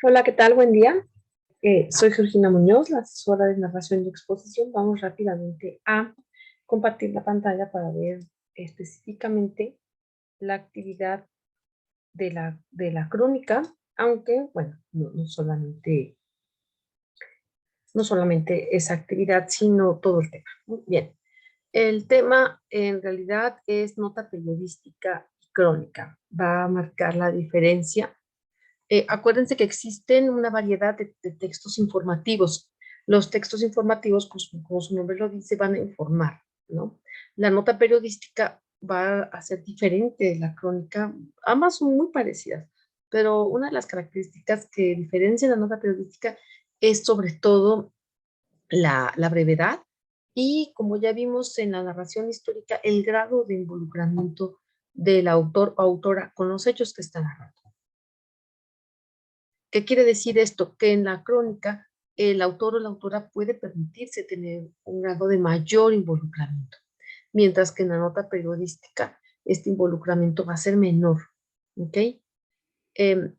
Hola, ¿qué tal? Buen día. Soy Georgina Muñoz, la asesora de narración y exposición. Vamos rápidamente a compartir la pantalla para ver específicamente la actividad de la crónica, aunque, bueno, no solamente esa actividad, sino todo el tema. Muy bien. El tema en realidad es nota periodística y crónica. Va a marcar la diferencia. Acuérdense que existen una variedad de textos informativos. Los textos informativos, pues, como su nombre lo dice, van a informar, ¿no? La nota periodística va a ser diferente de la crónica. Ambas son muy parecidas, pero una de las características que diferencia la nota periodística es sobre todo la brevedad y, como ya vimos en la narración histórica, el grado de involucramiento del autor o autora con los hechos que están narrando. ¿Qué quiere decir esto? Que en la crónica el autor o la autora puede permitirse tener un grado de mayor involucramiento, mientras que en la nota periodística este involucramiento va a ser menor. ¿Ok? Em,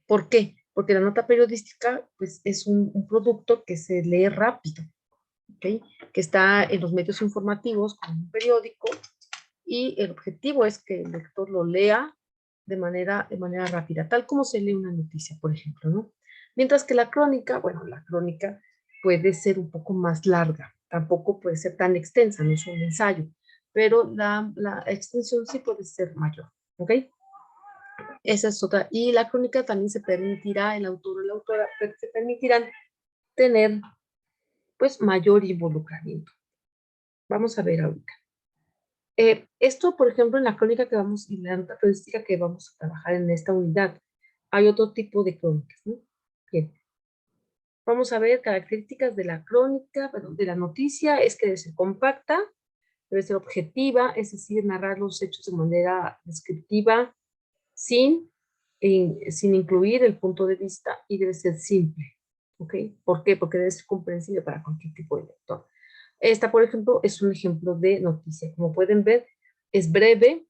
¿Por qué? Porque la nota periodística, pues, es un producto que se lee rápido, ¿ok? Que está en los medios informativos como un periódico, y el objetivo es que el lector lo lea de manera rápida, tal como se lee una noticia, por ejemplo, ¿no? Mientras que la crónica, bueno, la crónica puede ser un poco más larga, tampoco puede ser tan extensa, no es un ensayo, pero la extensión sí puede ser mayor, ¿ok? Esa es otra. Y la crónica también se permitirá, el autor o la autora se permitirán tener, pues, mayor involucramiento. Vamos a ver ahorita. Esto, por ejemplo, en la crónica que vamos, y la nota periodística que vamos a trabajar en esta unidad, hay otro tipo de crónicas, ¿no? Bien, vamos a ver características de la crónica, perdón, de la noticia. Es que debe ser compacta, debe ser objetiva, es decir, narrar los hechos de manera descriptiva, sin, sin incluir el punto de vista, y debe ser simple, ¿ok? ¿Por qué? Porque debe ser comprensible para cualquier tipo de lector. Esta, por ejemplo, es un ejemplo de noticia. Como pueden ver, es breve,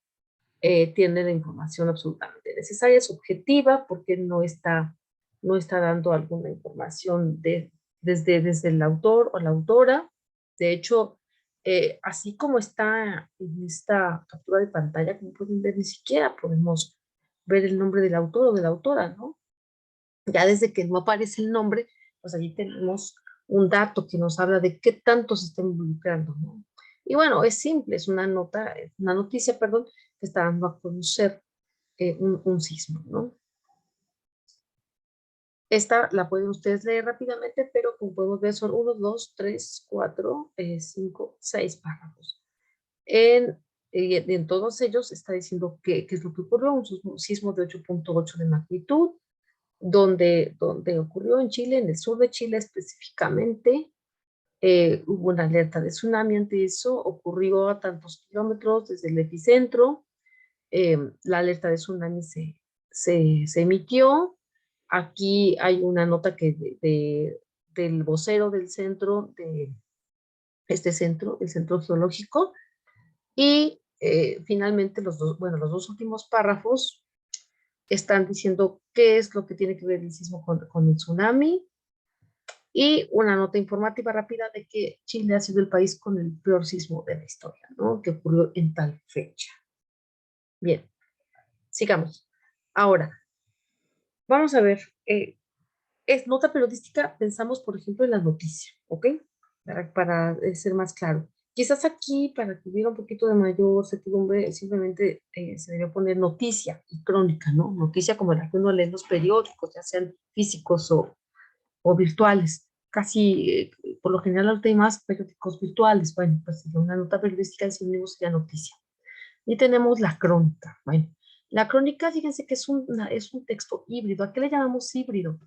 tiene la información absolutamente necesaria, es objetiva porque no está dando alguna información desde el autor o la autora. De hecho, así como está en esta captura de pantalla, como pueden ver, ni siquiera podemos ver el nombre del autor o de la autora, ¿no? Ya desde que no aparece el nombre, pues allí tenemos un dato que nos habla de qué tanto se está involucrando, ¿no? Y bueno, es simple, es una noticia, perdón, que está dando a conocer un sismo, ¿no? Esta la pueden ustedes leer rápidamente, pero como podemos ver son 1, 2, 3, 4, 5, 6 párrafos. En todos ellos está diciendo qué es lo que ocurrió, un sismo de 8.8 de magnitud, donde ocurrió en Chile, en el sur de Chile específicamente. Hubo una alerta de tsunami ante eso, ocurrió a tantos kilómetros desde el epicentro. La alerta de tsunami se emitió. Aquí hay una nota del vocero del centro, de este centro, el centro geológico, y finalmente los dos últimos párrafos están diciendo qué es lo que tiene que ver el sismo con el tsunami, y una nota informativa rápida de que Chile ha sido el país con el peor sismo de la historia, ¿no? Que ocurrió en tal fecha. Bien, sigamos. Ahora, vamos a ver, es nota periodística, pensamos, por ejemplo, en la noticia, ¿ok? Para ser más claro. Quizás aquí, para que hubiera un poquito de mayor certidumbre, simplemente se debió poner noticia y crónica, ¿no? Noticia como la que uno lee en los periódicos, ya sean físicos o virtuales. Casi, por lo general, ahorita hay más periódicos virtuales. Bueno, pues sería una nota periodística, en sí mismo sería noticia. Y tenemos la crónica. Bueno, la crónica, fíjense que es un texto híbrido. ¿A qué le llamamos híbrido?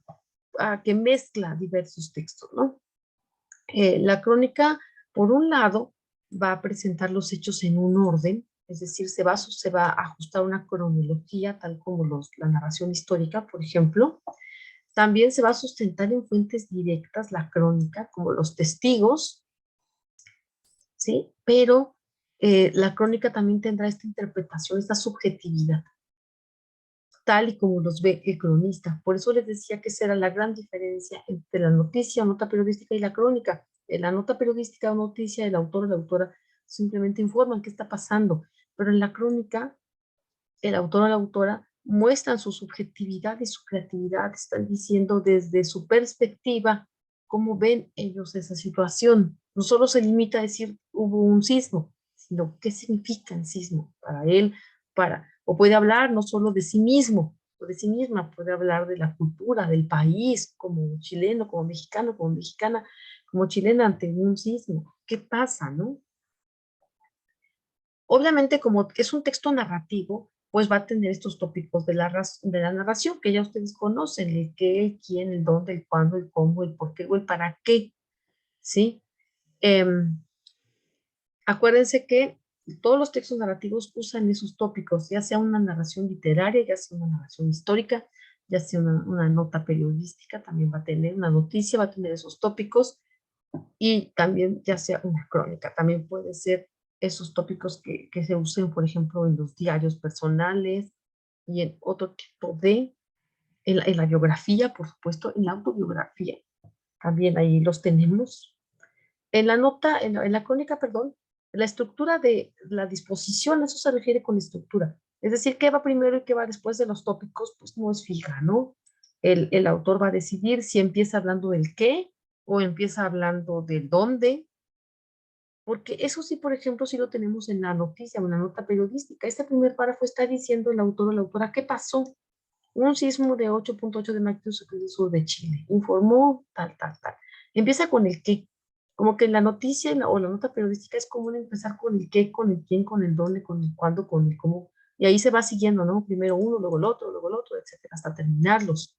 A que mezcla diversos textos, ¿no? La crónica, por un lado, va a presentar los hechos en un orden, es decir, se va a ajustar una cronología, tal como la narración histórica, por ejemplo. También se va a sustentar en fuentes directas la crónica, como los testigos, ¿sí? Pero la crónica también tendrá esta interpretación, esta subjetividad. tal y como los ve el cronista. Por eso les decía que esa era la gran diferencia entre la noticia, nota periodística y la crónica. En la nota periodística o noticia, el autor o la autora simplemente informan qué está pasando, pero en la crónica, el autor o la autora muestran su subjetividad y su creatividad, están diciendo desde su perspectiva cómo ven ellos esa situación. No solo se limita a decir hubo un sismo, sino qué significa el sismo para él, o puede hablar no solo de sí mismo o de sí misma, puede hablar de la cultura, del país, como chileno, como mexicano, como mexicana, como chilena ante un sismo. ¿Qué pasa, no? Obviamente, como es un texto narrativo, pues va a tener estos tópicos de la narración que ya ustedes conocen, el qué, el quién, el dónde, el cuándo, el cómo, el por qué o el para qué, ¿sí? Acuérdense que todos los textos narrativos usan esos tópicos, ya sea una narración literaria, ya sea una narración histórica, ya sea una nota periodística, también va a tener una noticia, va a tener esos tópicos, y también ya sea una crónica, también puede ser esos tópicos que se usen, por ejemplo, en los diarios personales y en otro tipo en la biografía, por supuesto, en la autobiografía. También ahí los tenemos. En la nota, en la crónica, perdón, la estructura de la disposición, eso se refiere con estructura. Es decir, qué va primero y qué va después de los tópicos, pues no es fija, ¿no? El autor va a decidir si empieza hablando del qué o empieza hablando del dónde, porque eso sí, por ejemplo, sí lo tenemos en la noticia, en la nota periodística. Este primer párrafo está diciendo el autor o la autora qué pasó. Un sismo de 8.8 de magnitud en el sur de Chile. Informó tal, tal, tal. Empieza con el qué. Como que en la noticia o la nota periodística es común empezar con el qué, con el quién, con el dónde, con el cuándo, con el cómo. Y ahí se va siguiendo, ¿no? Primero uno, luego el otro, etcétera, hasta terminarlos.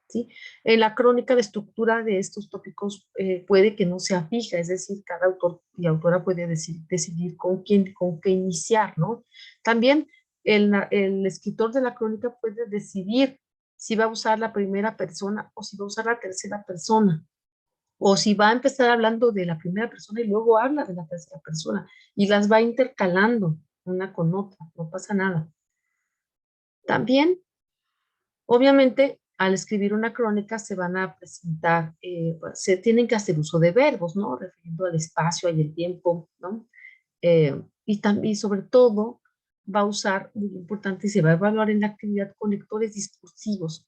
¿Sí? En la crónica, la estructura de estos tópicos puede que no sea fija, es decir, cada autor y autora puede decidir con qué iniciar, ¿no? También el escritor de la crónica puede decidir si va a usar la primera persona o si va a usar la tercera persona, o si va a empezar hablando de la primera persona y luego habla de la tercera persona, y las va intercalando una con otra, no pasa nada. También obviamente, al escribir una crónica se van a presentar, pues, se tienen que hacer uso de verbos, ¿no? Refiriendo al espacio y el tiempo, ¿no? Y también, sobre todo, va a usar, muy importante, y se va a evaluar en la actividad conectores discursivos.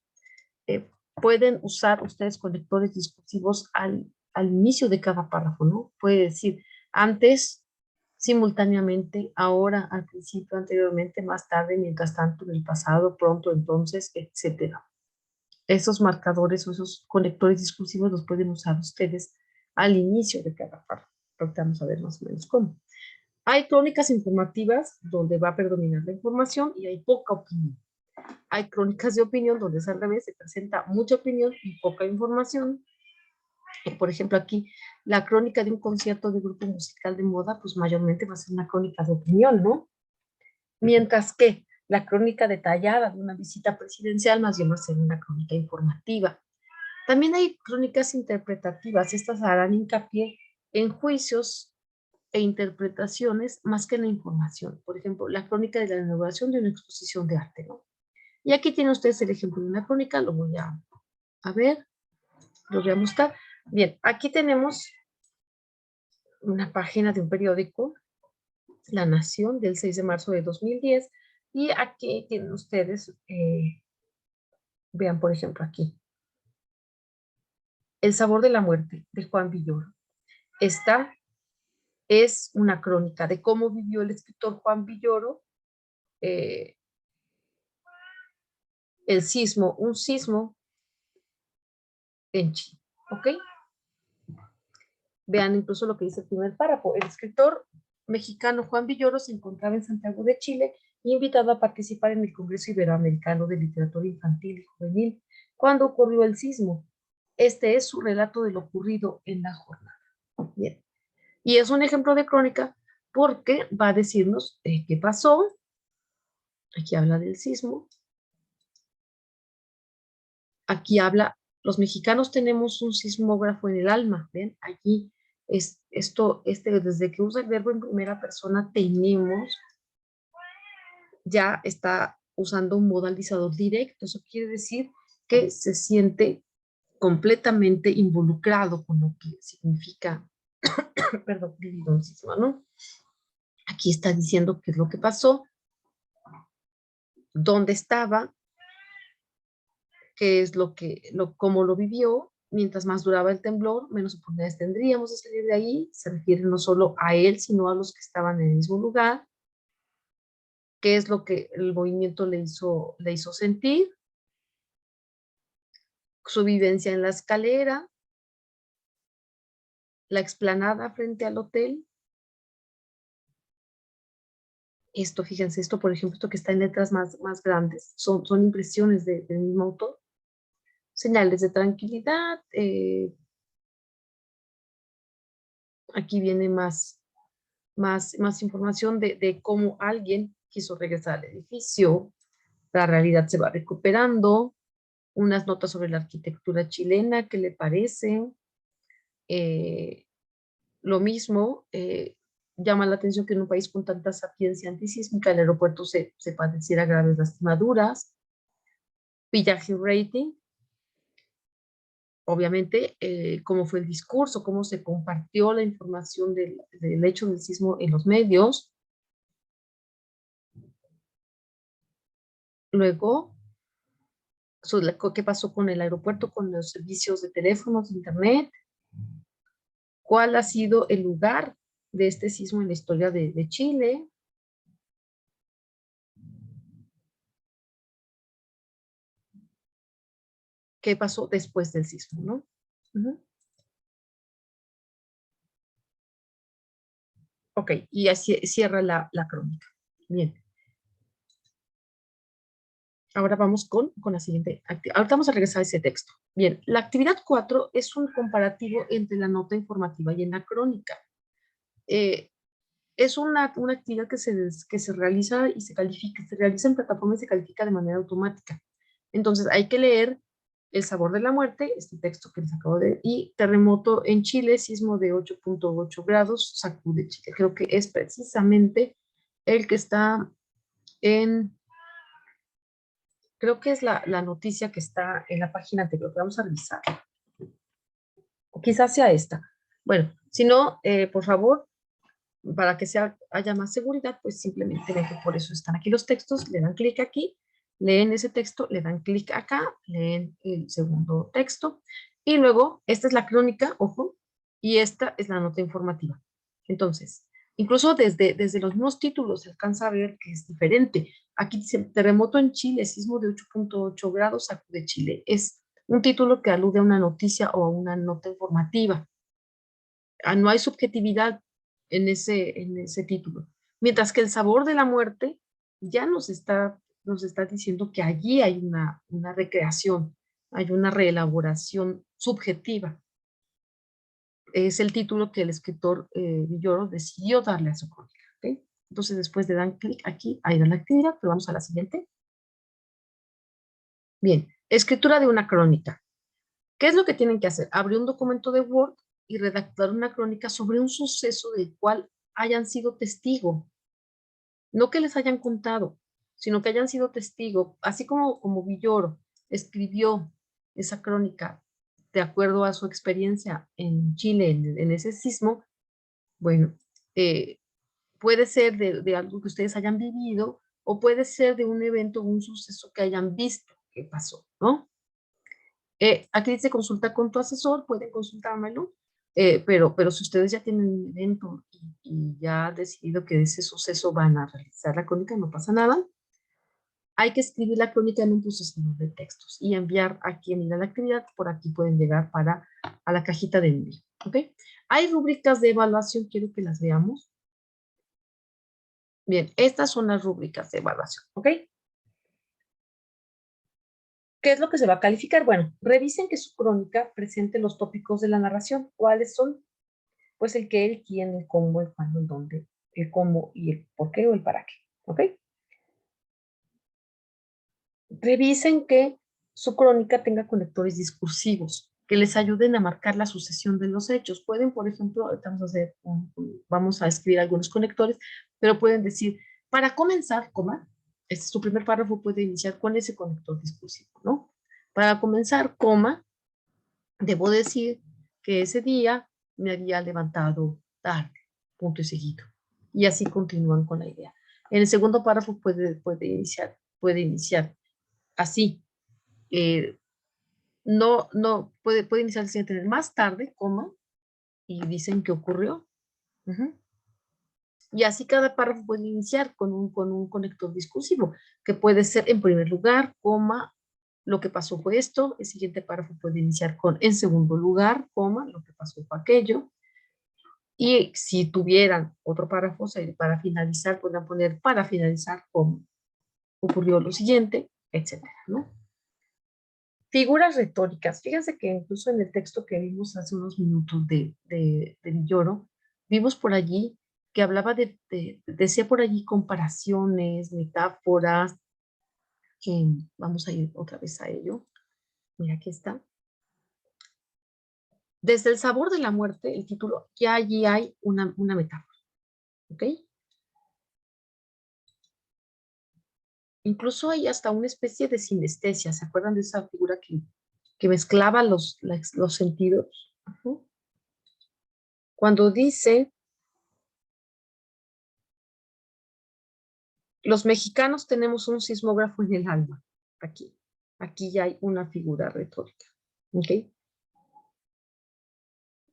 Pueden usar ustedes conectores discursivos al inicio de cada párrafo, ¿no? Puede decir antes, simultáneamente, ahora, al principio, anteriormente, más tarde, mientras tanto, en el pasado, pronto, entonces, etcétera. Esos marcadores o esos conectores discursivos los pueden usar ustedes al inicio de cada párrafo. Ahorita vamos a ver más o menos cómo. Hay crónicas informativas donde va a predominar la información y hay poca opinión. Hay crónicas de opinión donde es al revés, se presenta mucha opinión y poca información. Por ejemplo, aquí la crónica de un concierto de grupo musical de moda, pues mayormente va a ser una crónica de opinión, ¿no? Mientras que la crónica detallada de una visita presidencial más bien va a ser una crónica informativa. También hay crónicas interpretativas, estas harán hincapié en juicios e interpretaciones más que en la información. Por ejemplo, la crónica de la inauguración de una exposición de arte, ¿no? Y aquí tienen ustedes el ejemplo de una crónica, lo voy a ver, lo voy a mostrar. Bien, aquí tenemos una página de un periódico, La Nación, del 6 de marzo de 2010, y aquí tienen ustedes, vean por ejemplo aquí, El sabor de la muerte, de Juan Villoro. Esta es una crónica de cómo vivió el escritor Juan Villoro eh, el sismo, un sismo en Chile, ¿ok? Vean incluso lo que dice el primer párrafo. El escritor mexicano Juan Villoro se encontraba en Santiago de Chile, invitado a participar en el Congreso Iberoamericano de Literatura Infantil y Juvenil cuando ocurrió el sismo. Este es su relato de lo ocurrido en la jornada. Bien. Y es un ejemplo de crónica porque va a decirnos qué pasó. Aquí habla del sismo. Aquí habla, los mexicanos tenemos un sismógrafo en el alma, ¿ven? Aquí desde que usa el verbo en primera persona tenemos, ya está usando un modalizador directo. Eso quiere decir que se siente completamente involucrado con lo que significa, perdón, vivido un sismo, ¿no? Aquí está diciendo qué es lo que pasó, dónde estaba, qué es cómo lo vivió. Mientras más duraba el temblor, menos oportunidades tendríamos de salir de ahí. Se refiere no solo a él, sino a los que estaban en el mismo lugar. Qué es lo que el movimiento le hizo sentir, su vivencia en la escalera, la explanada frente al hotel. Esto, fíjense, esto, por ejemplo, esto que está en letras más grandes, son impresiones del mismo autor. Señales de tranquilidad. Aquí viene más información de cómo alguien quiso regresar al edificio. La realidad se va recuperando. Unas notas sobre la arquitectura chilena, ¿qué le parece? Lo mismo, llama la atención que en un país con tanta sapiencia antisísmica, el aeropuerto se padeciera graves lastimaduras. Pillaje rating, obviamente, cómo fue el discurso, cómo se compartió la información del hecho del sismo en los medios. Luego, qué pasó con el aeropuerto, con los servicios de teléfonos, de internet. ¿Cuál ha sido el lugar de este sismo en la historia de Chile? ¿Qué pasó después del sismo, no? Uh-huh. Ok, y así cierra la crónica. Bien. Ahora vamos con la siguiente actividad. Ahorita vamos a regresar a ese texto. Bien, la actividad 4 es un comparativo entre la nota informativa y en la crónica. Es una actividad que se realiza y se califica, se realiza en plataforma y se califica de manera automática. Entonces hay que leer El sabor de la muerte, este texto que les acabo de, y terremoto en Chile, sismo de 8.8 grados, sacude Chile. Creo que es precisamente el que está en, creo que es la noticia que está en la página anterior, que vamos a revisar. O quizás sea esta. Bueno, si no, por favor, para que haya más seguridad, pues simplemente ven que por eso están aquí los textos, le dan clic aquí, leen ese texto, le dan clic acá, leen el segundo texto, y luego, esta es la crónica, ojo, y esta es la nota informativa. Entonces, incluso desde los mismos títulos se alcanza a ver que es diferente. Aquí dice, terremoto en Chile, sismo de 8.8 grados, sacude Chile. Es un título que alude a una noticia o a una nota informativa. No hay subjetividad en ese título. Mientras que el sabor de la muerte ya nos está diciendo que allí hay una recreación, hay una reelaboración subjetiva. Es el título que el escritor Villoro decidió darle a su crónica. ¿Okay? Entonces, después de dar clic aquí, ahí da la actividad, pero vamos a la siguiente. Bien, escritura de una crónica. ¿Qué es lo que tienen que hacer? Abrir un documento de Word y redactar una crónica sobre un suceso del cual hayan sido testigo. No que les hayan contado, sino que hayan sido testigo. Así como Villoro escribió esa crónica de acuerdo a su experiencia en Chile, en ese sismo, bueno, eh, puede ser de algo que ustedes hayan vivido o puede ser de un evento, un suceso que hayan visto que pasó, ¿no? Aquí dice consulta con tu asesor, pueden consultármelo, pero si ustedes ya tienen un evento y ya han decidido que de ese suceso van a realizar la crónica, no pasa nada. Hay que escribir la crónica en un procesador de textos y enviar a quien irá a la actividad. Por aquí pueden llegar a la cajita de envío. ¿Ok? Hay rúbricas de evaluación, quiero que las veamos. Bien, estas son las rúbricas de evaluación. ¿Ok? ¿Qué es lo que se va a calificar? Bueno, revisen que su crónica presente los tópicos de la narración. ¿Cuáles son? Pues el qué, el quién, el cómo, el cuándo, el dónde, el cómo y el por qué o el para qué. ¿Ok? Revisen que su crónica tenga conectores discursivos que les ayuden a marcar la sucesión de los hechos. Pueden, por ejemplo, vamos a escribir algunos conectores, pero pueden decir, para comenzar, coma, Su primer párrafo puede iniciar con ese conector discursivo, ¿no? Para comenzar, coma, debo decir que ese día me había levantado tarde, punto y seguido. Y así continúan con la idea. En el segundo párrafo puede iniciar así. Puede iniciar el siguiente más tarde, coma, y dicen que ocurrió. Y así cada párrafo puede iniciar con un conector discursivo, que puede ser en primer lugar, coma, lo que pasó fue esto. El siguiente párrafo puede iniciar con en segundo lugar, coma, lo que pasó fue aquello. Y si tuvieran otro párrafo, para finalizar, podrían poner para finalizar, coma, ocurrió lo siguiente, etcétera, ¿no? Figuras retóricas. Fíjense que incluso en el texto que vimos hace unos minutos de Villoro, vimos por allí que hablaba decía por allí comparaciones, metáforas, que vamos a ir otra vez a ello. Mira, aquí está. Desde el sabor de la muerte, el título, ya allí hay una metáfora, ¿ok? Incluso hay hasta una especie de sinestesia. ¿Se acuerdan de esa figura que mezclaba los sentidos? Cuando dice, los mexicanos tenemos un sismógrafo en el alma. Aquí ya hay una figura retórica, ¿ok?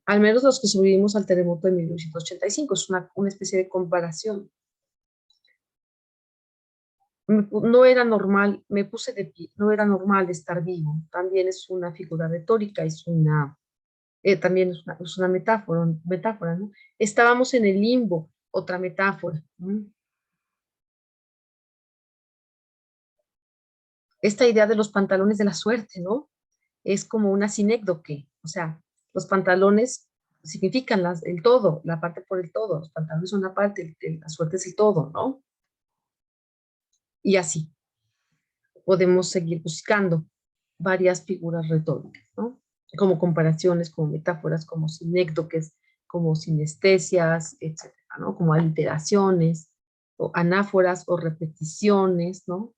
Al menos los que sobrevivimos al terremoto de 1985, es una especie de comparación. No era normal, me puse de pie, no era normal estar vivo. También es una figura retórica, también es una metáfora, ¿no? Estábamos en el limbo, otra metáfora. Esta idea de los pantalones de la suerte, ¿no? Es como una sinécdoque, o sea, los pantalones significan el todo, la parte por el todo, los pantalones son una parte, la suerte es el todo, ¿no? Y así podemos seguir buscando varias figuras retóricas, ¿no? Como comparaciones, como metáforas, como sinécdoques, como sinestesias, etcétera, ¿no? Como aliteraciones, o anáforas, o repeticiones, ¿no?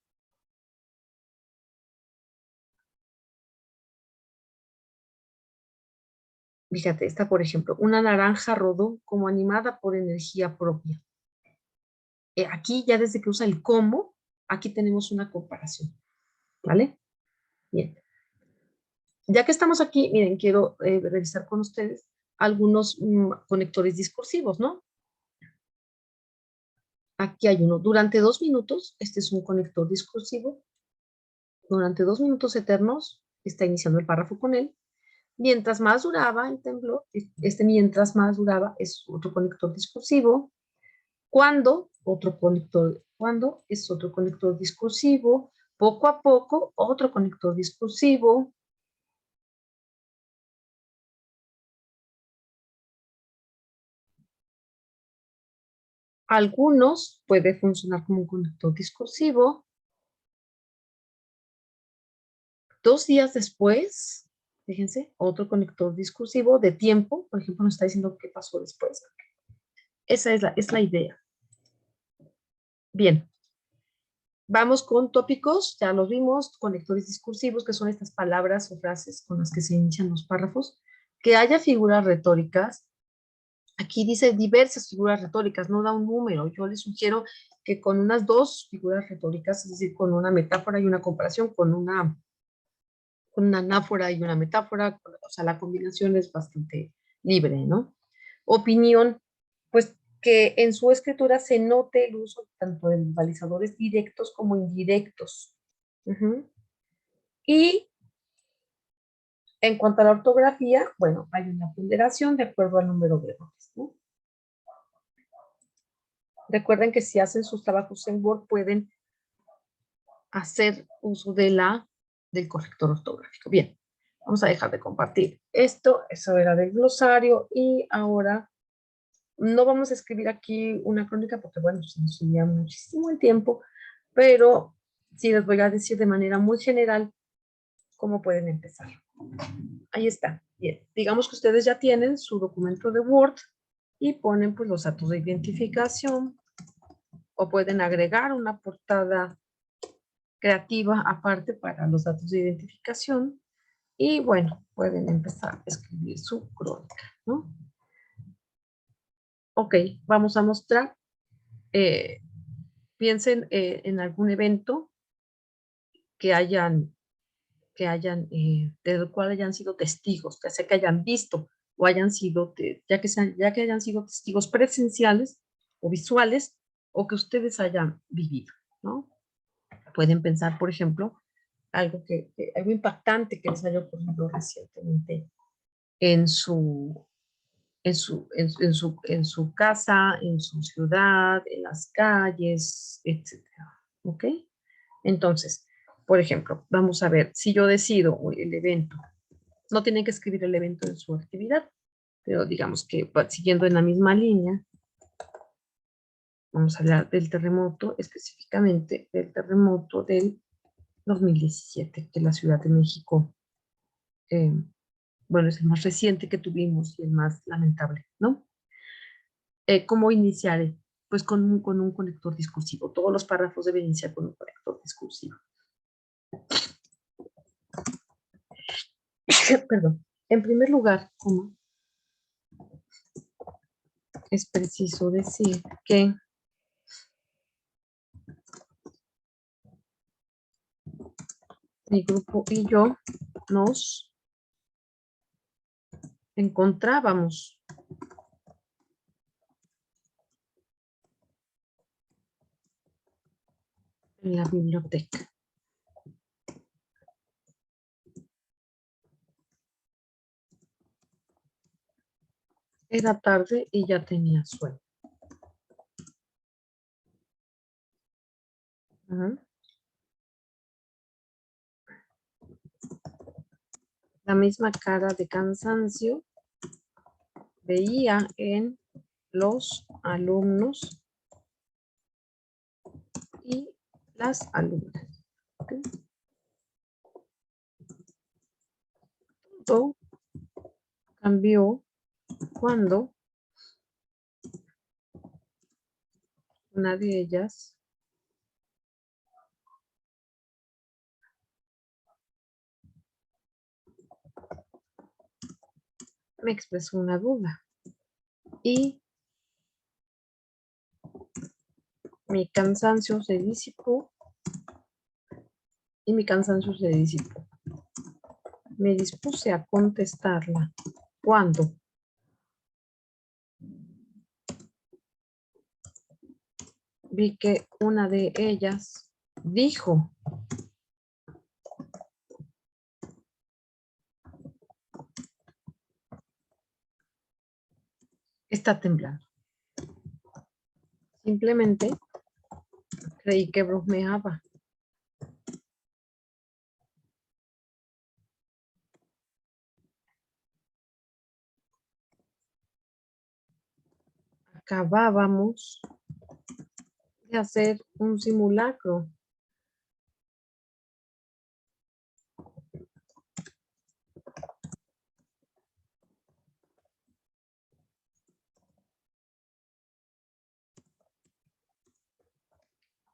Fíjate, esta, por ejemplo, una naranja rodó como animada por energía propia. Aquí ya desde que usa el cómo, aquí tenemos una comparación, ¿vale? Bien. Ya que estamos aquí, miren, quiero revisar con ustedes algunos conectores discursivos, ¿no? Aquí hay uno. Durante 2 minutos, este es un conector discursivo. Durante 2 minutos eternos, está iniciando el párrafo con él. Mientras más duraba el temblor, mientras más duraba es otro conector discursivo. Cuando es otro conector discursivo. Poco a poco, otro conector discursivo. Algunos puede funcionar como un conector discursivo. 2 días después, fíjense, otro conector discursivo de tiempo, por ejemplo, nos está diciendo qué pasó después. Esa es la idea. Bien, vamos con tópicos, ya los vimos, conectores discursivos, que son estas palabras o frases con las que se inician los párrafos. Que haya figuras retóricas. Aquí dice diversas figuras retóricas, no da un número. Yo les sugiero que con unas 2 figuras retóricas, es decir, con una metáfora y una comparación, con una anáfora y una metáfora, o sea, la combinación es bastante libre, ¿no? Opinión, pues que en su escritura se note el uso tanto de balizadores directos como indirectos. Y en cuanto a la ortografía, bueno, hay una ponderación de acuerdo al número de errores, ¿no? Recuerden que si hacen sus trabajos en Word pueden hacer uso del corrector ortográfico. Bien, vamos a dejar de compartir esto. Eso era del glosario y ahora no vamos a escribir aquí una crónica porque, bueno, se nos subía muchísimo el tiempo, pero sí les voy a decir de manera muy general cómo pueden empezar. Ahí está. Bien, digamos que ustedes ya tienen su documento de Word y ponen pues los datos de identificación o pueden agregar una portada creativa aparte para los datos de identificación. Y bueno, pueden empezar a escribir su crónica, ¿no? Ok, vamos a mostrar. Piensen en algún evento que hayan, del cual hayan sido testigos, ya sea que hayan visto o hayan sido, ya que hayan sido testigos presenciales o visuales o que ustedes hayan vivido, ¿no? Pueden pensar, por ejemplo, algo impactante que les haya ocurrido recientemente en en su casa, en su ciudad, en las calles, etcétera. ¿Ok? Entonces, por ejemplo, vamos a ver, si yo decido el evento, no tienen que escribir el evento en su actividad, pero digamos que siguiendo en la misma línea, vamos a hablar del terremoto, específicamente del terremoto del 2017, que la Ciudad de México, eh, bueno, es el más reciente que tuvimos y el más lamentable, ¿no? ¿Cómo iniciar? Pues con un conector discursivo. Todos los párrafos deben iniciar con un conector discursivo. Perdón. En primer lugar, ¿cómo? Es preciso decir que mi grupo y yo nos encontrábamos en la biblioteca. Era tarde y ya tenía sueño. Uh-huh. La misma cara de cansancio veía en los alumnos y las alumnas. ¿Okay? Todo cambió cuando una de ellas me expresó una duda y mi cansancio se disipó Me dispuse a contestarla cuando vi que una de ellas dijo: está temblando. Simplemente creí que bromeaba. Acabábamos de hacer un simulacro.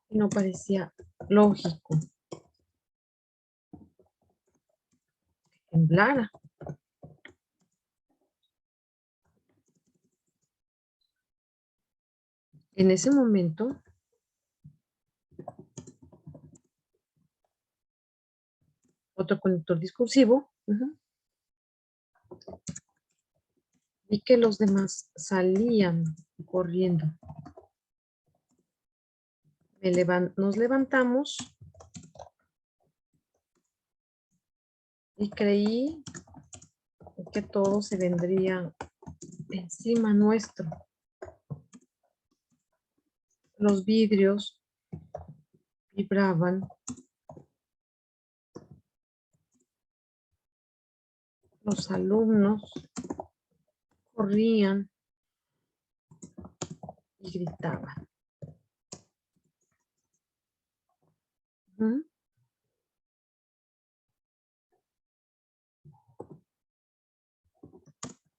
Y no parecía lógico que temblara. En ese momento, otro conector discursivo, vi que los demás salían corriendo. Nos levantamos y creí que todo se vendría encima nuestro. Los vidrios vibraban, los alumnos corrían y gritaban.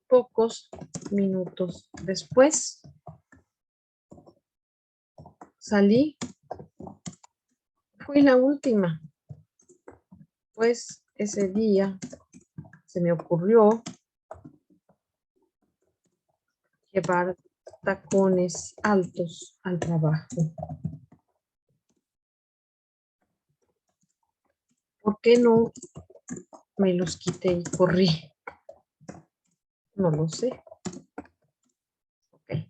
Pocos minutos después, salí fui la última. Pues ese día se me ocurrió llevar tacones altos al trabajo. ¿Por qué no me los quité y corrí? No lo sé. Okay.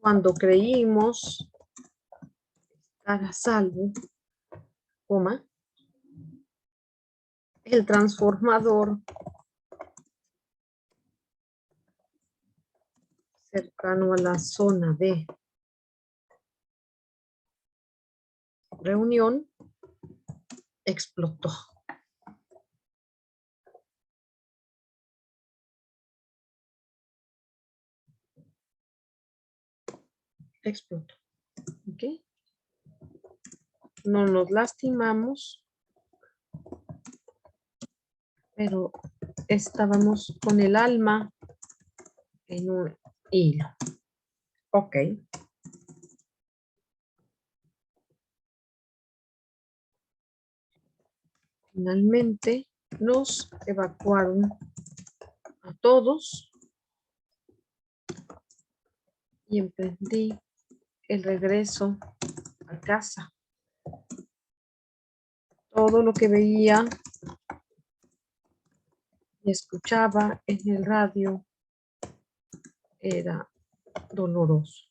Cuando creímos estar a salvo, coma, el transformador cercano a la zona de reunión explotó. Explotó. ¿Ok? No nos lastimamos, pero estábamos con el alma en un hilo. Ok. Finalmente nos evacuaron a todos y emprendí el regreso a casa. Todo lo que veía y escuchaba en el radio era doloroso.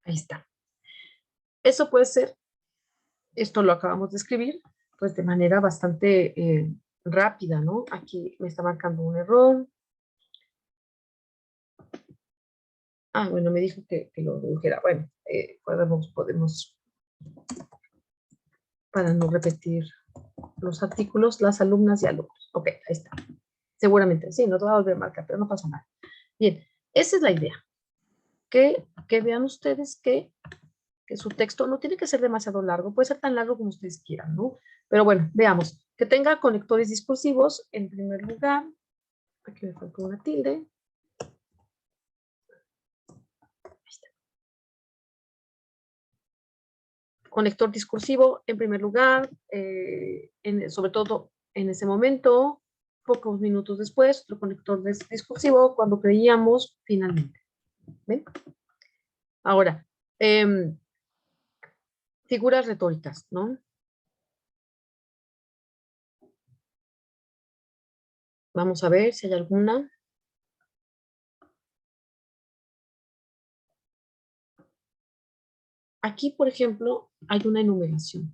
Ahí está. Eso puede ser, esto lo acabamos de escribir, pues de manera bastante rápida, ¿no? Aquí me está marcando un error. Ah, bueno, me dijo que lo redujera. Bueno, podemos, para no repetir los artículos, las alumnas y alumnos. Ok, ahí está. Seguramente, sí, no te voy a volver a marcar, pero no pasa nada. Bien, esa es la idea. Que vean ustedes que su texto no tiene que ser demasiado largo, puede ser tan largo como ustedes quieran, ¿no? Pero bueno, veamos. Que tenga conectores discursivos, en primer lugar. Aquí me faltó una tilde. Ahí está. Conector discursivo, en primer lugar, sobre todo en ese momento, pocos minutos después, otro conector discursivo, cuando creíamos finalmente. ¿Ven? Ahora, figuras retóricas, ¿no? Vamos a ver si hay alguna. Aquí, por ejemplo, hay una enumeración.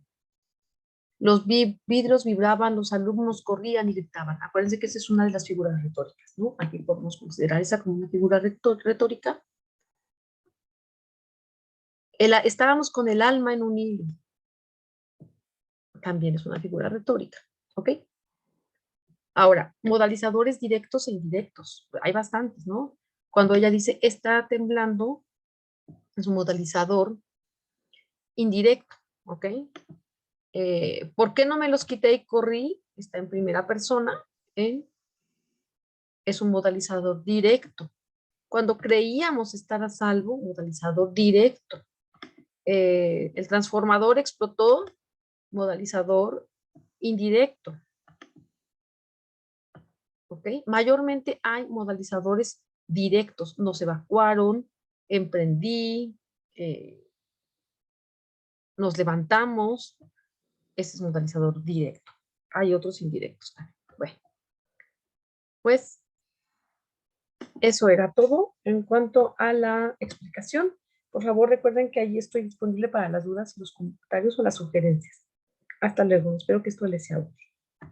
Los vidrios vibraban, los alumnos corrían y gritaban. Acuérdense que esa es una de las figuras retóricas, ¿no? Aquí podemos considerar esa como una figura retórica. Estábamos con el alma en un hilo. También es una figura retórica, ¿ok? Ahora, modalizadores directos e indirectos. Hay bastantes, ¿no? Cuando ella dice, está temblando, es un modalizador indirecto, ¿ok? ¿Por qué no me los quité y corrí? Está en primera persona, es un modalizador directo. Cuando creíamos estar a salvo, modalizador directo. El transformador explotó, modalizador indirecto. ¿Ok? Mayormente hay modalizadores directos. Nos evacuaron, emprendí, nos levantamos. Ese es modalizador directo. Hay otros indirectos también. Bueno, pues eso era todo en cuanto a la explicación. Por favor, recuerden que allí estoy disponible para las dudas, los comentarios o las sugerencias. Hasta luego. Espero que esto les sea útil.